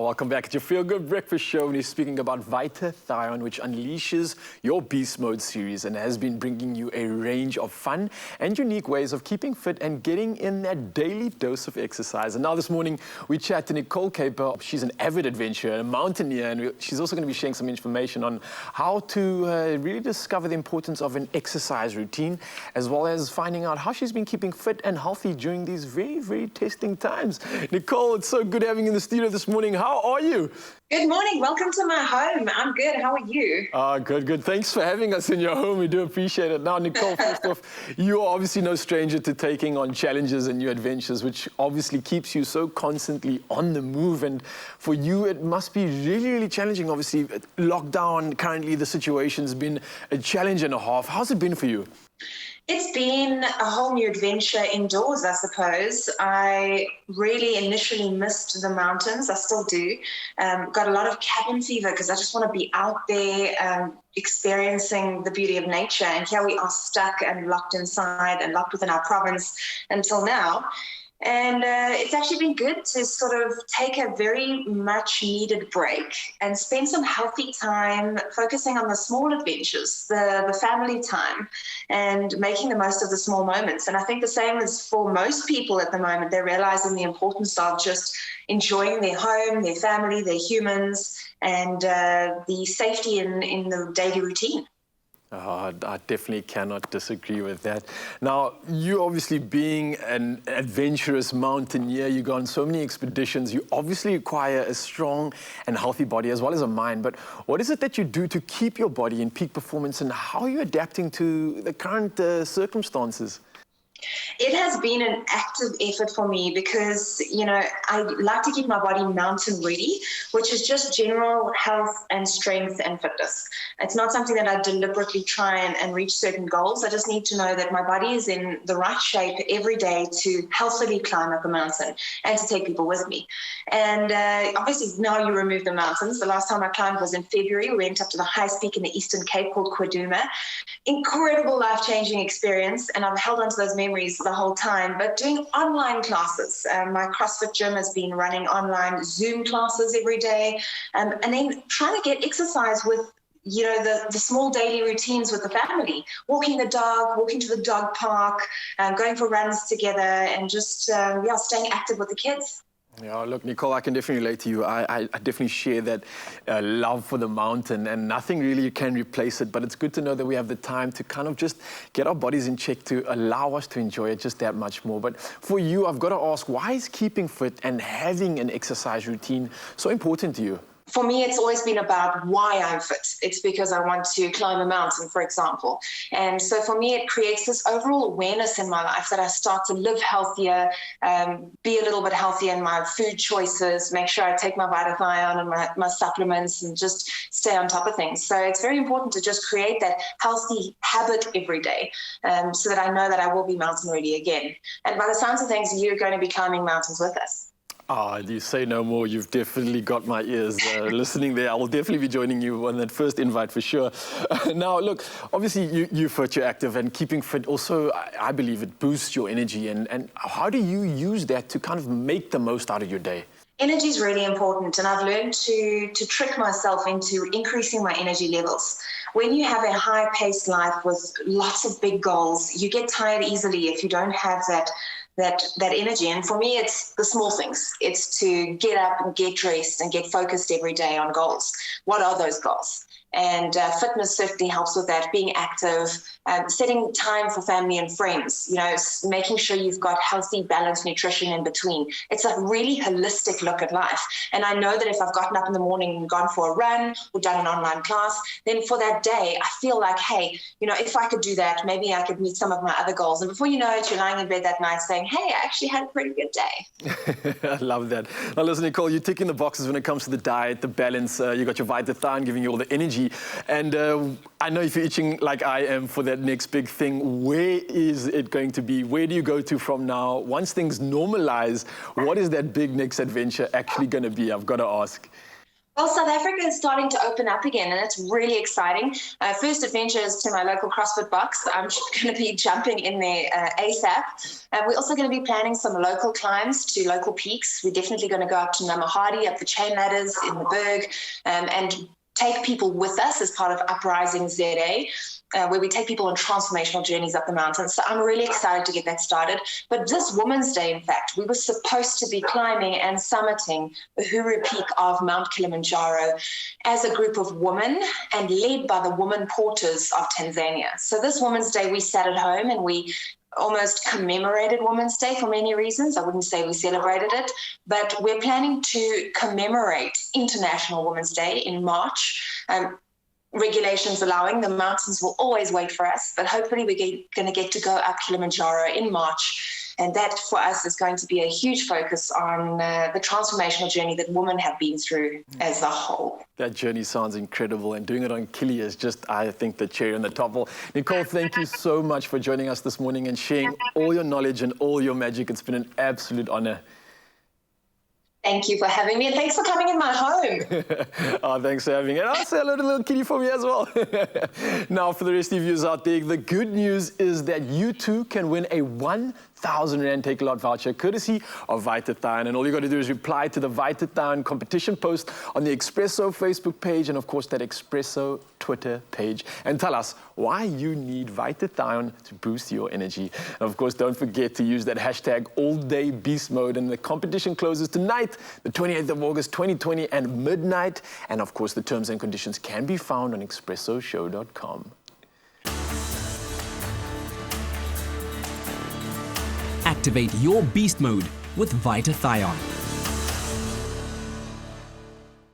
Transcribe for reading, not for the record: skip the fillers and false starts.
Welcome back at your Feel Good Breakfast Show. And we're speaking about VITA-THION, which unleashes your Beast Mode series and has been bringing you a range of fun and unique ways of keeping fit and getting in that daily dose of exercise. And now this morning, we chat to Nicole Capper. She's an avid adventurer, a mountaineer, and she's also going to be sharing some information on how to really discover the importance of an exercise routine, as well as finding out how she's been keeping fit and healthy during these very, very testing times. Nicole, it's so good having you in the studio this morning. How are you? Good morning. Welcome to my home. I'm good. How are you? Good. Thanks for having us in your home. We do appreciate it. Now, Nicole, first off, you are obviously no stranger to taking on challenges and new adventures, which obviously keeps you so constantly on the move. And for you, it must be really, really challenging. Obviously, lockdown, currently the situation's been a challenge and a half. How's it been for you? It's been a whole new adventure indoors, I suppose. I really initially missed the mountains. I still do. Got a lot of cabin fever because I just want to be out there experiencing the beauty of nature. And here we are stuck and locked inside and locked within our province until now. And it's actually been good to sort of take a very much needed break and spend some healthy time focusing on the small adventures, the family time, and making the most of the small moments. And I think the same is for most people at the moment. They're realizing the importance of just enjoying their home, their family, their humans, and the safety in the daily routine. I definitely cannot disagree with that. Now, you obviously being an adventurous mountaineer, you go on so many expeditions, you obviously require a strong and healthy body as well as a mind. But what is it that you do to keep your body in peak performance, and how are you adapting to the current circumstances? It has been an active effort for me because, I like to keep my body mountain ready, which is just general health and strength and fitness. It's not something that I deliberately try and reach certain goals. I just need to know that my body is in the right shape every day to healthily climb up a mountain and to take people with me. And obviously now you remove the mountains. The last time I climbed was in February. We went up to the highest peak in the Eastern Cape called Quaduma. Incredible life-changing experience, and I've held on to those memories the whole time. But doing online classes, my CrossFit gym has been running online Zoom classes every day, and then trying to get exercise with the small daily routines with the family, walking the dog, walking to the dog park, going for runs together, and just staying active with the kids. Yeah, look, Nicole, I can definitely relate to you. I definitely share that love for the mountain, and nothing really can replace it. But it's good to know that we have the time to kind of just get our bodies in check to allow us to enjoy it just that much more. But for you, I've got to ask, why is keeping fit and having an exercise routine so important to you? For me, it's always been about why I'm fit. It's because I want to climb a mountain, for example. And so for me, it creates this overall awareness in my life that I start to live healthier, be a little bit healthier in my food choices, make sure I take my VITA-THION and my supplements and just stay on top of things. So it's very important to just create that healthy habit every day so that I know that I will be mountain ready again. And by the sounds of things, you're going to be climbing mountains with us. You say no more. You've definitely got my ears listening there. I will definitely be joining you on that first invite for sure. Now, look, obviously you're fit, you're active, and keeping fit also, I believe it boosts your energy. And how do you use that to kind of make the most out of your day? Energy is really important, and I've learned to trick myself into increasing my energy levels. When you have a high-paced life with lots of big goals, you get tired easily if you don't have that energy. And for me, it's the small things. It's to get up and get dressed and get focused every day on goals. What are those goals? And fitness certainly helps with that, being active, setting time for family and friends, making sure you've got healthy, balanced nutrition in between. It's a really holistic look at life. And I know that if I've gotten up in the morning and gone for a run or done an online class, then for that day, I feel like, hey, if I could do that, maybe I could meet some of my other goals. And before you know it, you're lying in bed that night saying, hey, I actually had a pretty good day. I love that. Now, listen, Nicole, you're ticking the boxes when it comes to the diet, the balance. You got your VITA-THION giving you all the energy. And I know if you're itching like I am for that next big thing, where is it going to be? Where do you go to from now? Once things normalize, what is that big next adventure actually going to be? I've got to ask. Well, South Africa is starting to open up again, and it's really exciting. First adventure is to my local CrossFit box. I'm going to be jumping in there ASAP. We're also going to be planning some local climbs to local peaks. We're definitely going to go up to Namahadi, up the chain ladders in the Berg, and take people with us as part of Uprising ZA. Where we take people on transformational journeys up the mountains. So I'm really excited to get that started. But this Women's Day, in fact, we were supposed to be climbing and summiting the Huru Peak of Mount Kilimanjaro as a group of women and led by the women porters of Tanzania. So this Women's Day, we sat at home and we almost commemorated Women's Day for many reasons. I wouldn't say we celebrated it, but we're planning to commemorate International Women's Day in March. Regulations allowing, the mountains will always wait for us, but hopefully we're going to get to go up Kilimanjaro in March. And that for us is going to be a huge focus on the transformational journey that women have been through as a whole. That journey sounds incredible, and doing it on Kili is just, I think, the cherry on the top. Well, Nicole, thank you so much for joining us this morning and sharing all your knowledge and all your magic. It's been an absolute honor. Thank you for having me, and thanks for coming in my home. Oh, thanks for having me. And I'll say hello to little kitty for me as well. Now, for the rest of you out there, the good news is that you too can win a 1,000 Rand Take-A-Lot voucher courtesy of VITA-THION. And all you got to do is reply to the VITA-THION competition post on the Expresso Facebook page and, of course, that Expresso Twitter page, and tell us why you need VITA-THION to boost your energy. And, of course, don't forget to use that hashtag AllDayBeastMode. And the competition closes tonight, the 28th of August, 2020, and midnight. And, of course, the terms and conditions can be found on expressoshow.com. Activate your beast mode with VITA-THION.